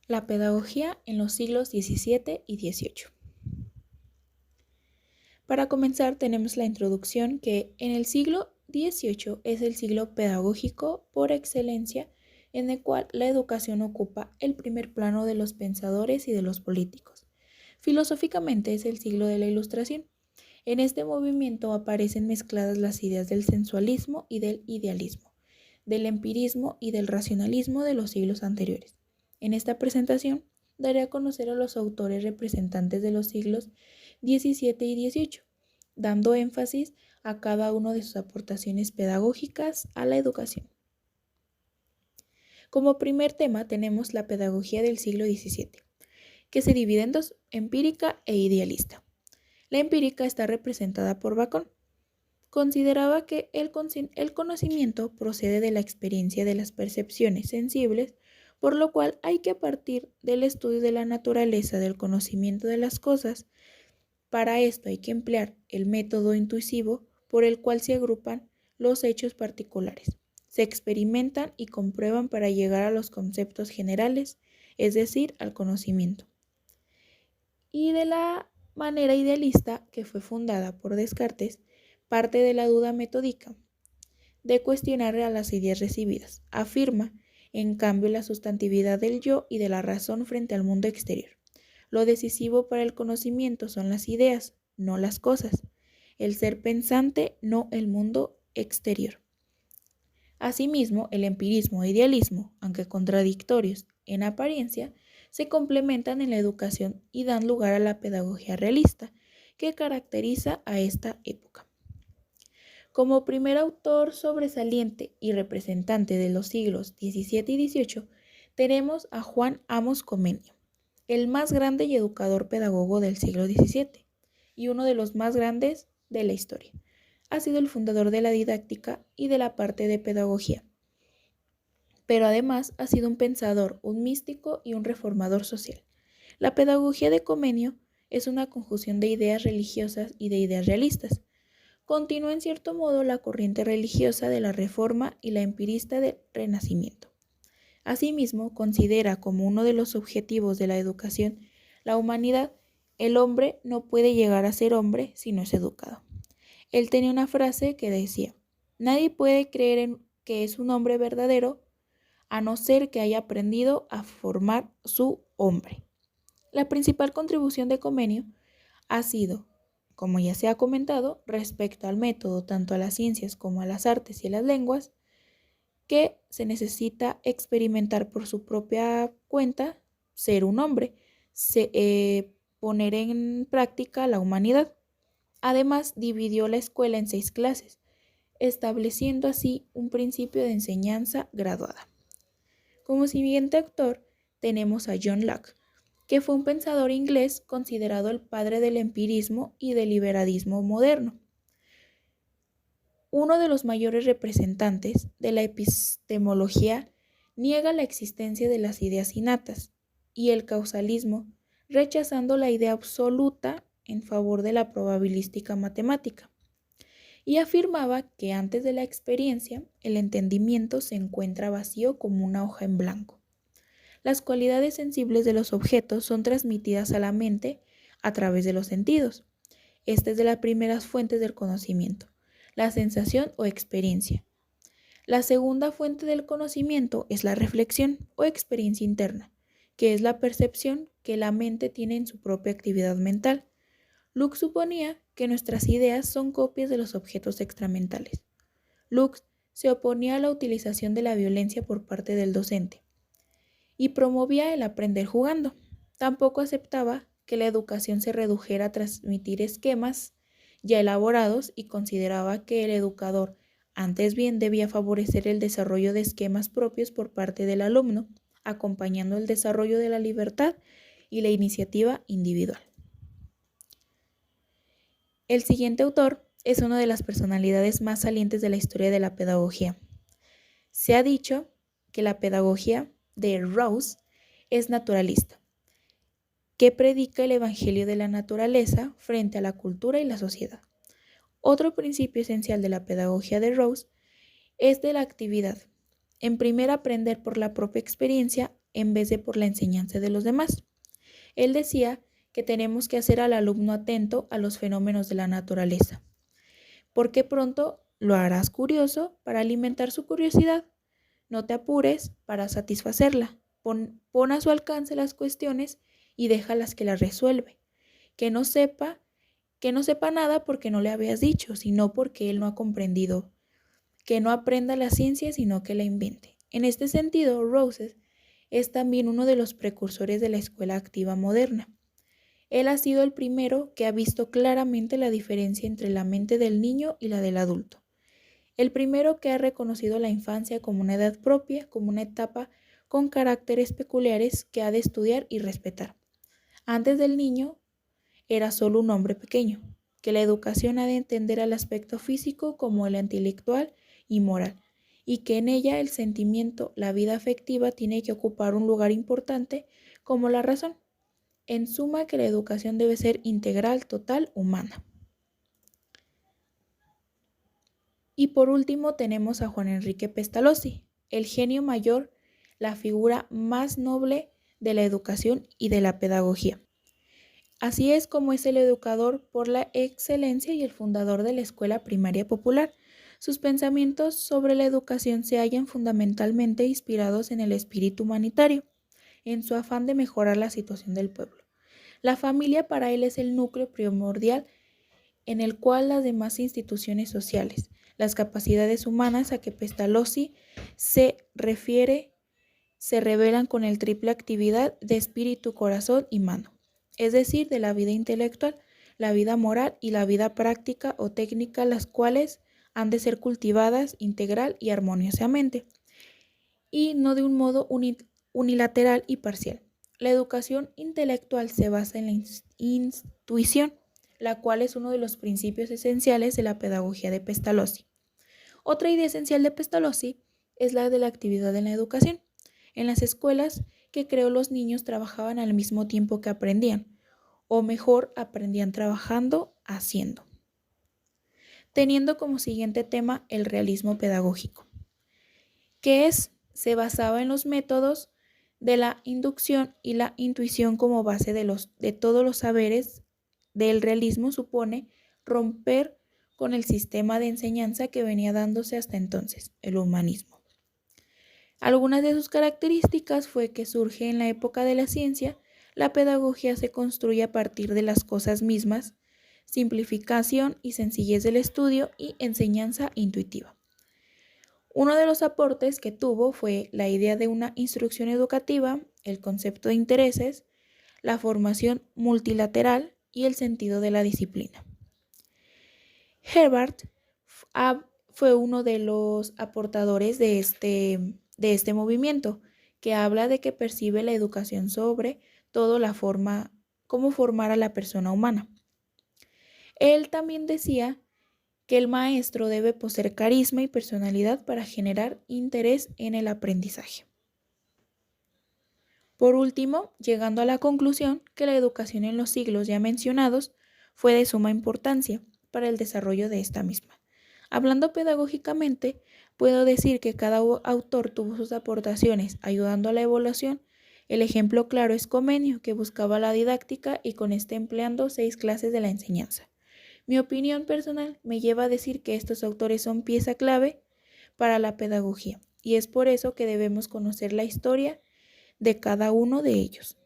La pedagogía en los siglos XVII y XVIII. Para comenzar, tenemos la introducción que en el siglo XVIII es el siglo pedagógico por excelencia, en el cual la educación ocupa el primer plano de los pensadores y de los políticos. Filosóficamente es el siglo de la Ilustración. En este movimiento aparecen mezcladas las ideas del sensualismo y del idealismo, del empirismo y del racionalismo de los siglos anteriores. En esta presentación daré a conocer a los autores representantes de los siglos XVII y XVIII, dando énfasis a cada uno de sus aportaciones pedagógicas a la educación. Como primer tema tenemos la pedagogía del siglo XVII, que se divide en dos, empírica e idealista. La empírica está representada por Bacon. Consideraba que el conocimiento procede de la experiencia de las percepciones sensibles, por lo cual hay que partir del estudio de la naturaleza del conocimiento de las cosas. Para esto hay que emplear el método intuitivo por el cual se agrupan los hechos particulares, se experimentan y comprueban para llegar a los conceptos generales, es decir, al conocimiento. Y de la manera idealista, que fue fundada por Descartes, parte de la duda metódica, de cuestionar a las ideas recibidas. Afirma, en cambio, la sustantividad del yo y de la razón frente al mundo exterior. Lo decisivo para el conocimiento son las ideas, no las cosas. El ser pensante, no el mundo exterior. Asimismo, el empirismo e idealismo, aunque contradictorios en apariencia, se complementan en la educación y dan lugar a la pedagogía realista, que caracteriza a esta época. Como primer autor sobresaliente y representante de los siglos XVII y XVIII, tenemos a Juan Amos Comenio, el más grande y educador pedagogo del siglo XVII y uno de los más grandes de la historia. Ha sido el fundador de la didáctica y de la parte de pedagogía, pero además ha sido un pensador, un místico y un reformador social. La pedagogía de Comenio es una conjunción de ideas religiosas y de ideas realistas. Continúa en cierto modo la corriente religiosa de la Reforma y la empirista del Renacimiento. Asimismo, considera como uno de los objetivos de la educación la humanidad. El hombre no puede llegar a ser hombre si no es educado. Él tenía una frase que decía: nadie puede creer en que es un hombre verdadero a no ser que haya aprendido a formar su hombre. La principal contribución de Comenio ha sido, como ya se ha comentado, respecto al método tanto a las ciencias como a las artes y a las lenguas, que se necesita experimentar por su propia cuenta, ser un hombre, poner en práctica la humanidad. Además, dividió la escuela en 6 clases, estableciendo así un principio de enseñanza graduada. Como siguiente autor tenemos a John Locke, que fue un pensador inglés considerado el padre del empirismo y del liberalismo moderno. Uno de los mayores representantes de la epistemología, niega la existencia de las ideas innatas y el causalismo, rechazando la idea absoluta en favor de la probabilística matemática, y afirmaba que antes de la experiencia el entendimiento se encuentra vacío como una hoja en blanco. Las cualidades sensibles de los objetos son transmitidas a la mente a través de los sentidos. Esta es de las primeras fuentes del conocimiento, la sensación o experiencia. La segunda fuente del conocimiento es la reflexión o experiencia interna, que es la percepción que la mente tiene en su propia actividad mental. Locke suponía que nuestras ideas son copias de los objetos extramentales. Locke se oponía a la utilización de la violencia por parte del docente y promovía el aprender jugando. Tampoco aceptaba que la educación se redujera a transmitir esquemas ya elaborados y consideraba que el educador antes bien debía favorecer el desarrollo de esquemas propios por parte del alumno, acompañando el desarrollo de la libertad y la iniciativa individual. El siguiente autor es una de las personalidades más salientes de la historia de la pedagogía. Se ha dicho que la pedagogía de Rawls es naturalista, que predica el evangelio de la naturaleza frente a la cultura y la sociedad. Otro principio esencial de la pedagogía de Rawls es de la actividad. En primer, aprender por la propia experiencia en vez de por la enseñanza de los demás. Él decía que tenemos que hacer al alumno atento a los fenómenos de la naturaleza, porque pronto lo harás curioso para alimentar su curiosidad. No te apures para satisfacerla. Pon a su alcance las cuestiones y déjalas que las resuelve. Que no sepa nada porque no le habías dicho, sino porque él no ha comprendido. Que no aprenda la ciencia, sino que la invente. En este sentido, Roses es también uno de los precursores de la escuela activa moderna. Él ha sido el primero que ha visto claramente la diferencia entre la mente del niño y la del adulto. El primero que ha reconocido la infancia como una edad propia, como una etapa con caracteres peculiares que ha de estudiar y respetar. Antes del niño era solo un hombre pequeño, que la educación ha de entender al aspecto físico como el intelectual y moral, y que en ella el sentimiento, la vida afectiva tiene que ocupar un lugar importante como la razón. En suma, que la educación debe ser integral, total, humana. Y por último tenemos a Juan Enrique Pestalozzi, el genio mayor, la figura más noble de la educación y de la pedagogía. Así es como es el educador por la excelencia y el fundador de la Escuela Primaria Popular. Sus pensamientos sobre la educación se hallan fundamentalmente inspirados en el espíritu humanitario, en su afán de mejorar la situación del pueblo. La familia para él es el núcleo primordial en el cual las demás instituciones sociales, las capacidades humanas a que Pestalozzi se refiere, se revelan con el triple actividad de espíritu, corazón y mano, es decir, de la vida intelectual, la vida moral y la vida práctica o técnica, las cuales han de ser cultivadas integral y armoniosamente, y no de un modo unilateral y parcial. La educación intelectual se basa en la intuición, la cual es uno de los principios esenciales de la pedagogía de Pestalozzi. Otra idea esencial de Pestalozzi es la de la actividad en la educación. En las escuelas que creó, los niños trabajaban al mismo tiempo que aprendían, o mejor, aprendían trabajando, haciendo, teniendo como siguiente tema el realismo pedagógico, que se basaba en los métodos de la inducción y la intuición como base de todos los saberes. Del realismo supone romper con el sistema de enseñanza que venía dándose hasta entonces, el humanismo. Algunas de sus características fue que surge en la época de la ciencia, la pedagogía se construye a partir de las cosas mismas, simplificación y sencillez del estudio y enseñanza intuitiva. Uno de los aportes que tuvo fue la idea de una instrucción educativa, el concepto de intereses, la formación multilateral y el sentido de la disciplina. Herbart fue uno de los aportadores de este movimiento, que habla de que percibe la educación sobre todo cómo formar a la persona humana. Él también decía que el maestro debe poseer carisma y personalidad para generar interés en el aprendizaje. Por último, llegando a la conclusión que la educación en los siglos ya mencionados fue de suma importancia para el desarrollo de esta misma. Hablando pedagógicamente, puedo decir que cada autor tuvo sus aportaciones ayudando a la evaluación. El ejemplo claro es Comenio, que buscaba la didáctica y con este empleando 6 clases de la enseñanza. Mi opinión personal me lleva a decir que estos autores son pieza clave para la pedagogía y es por eso que debemos conocer la historia de cada uno de ellos.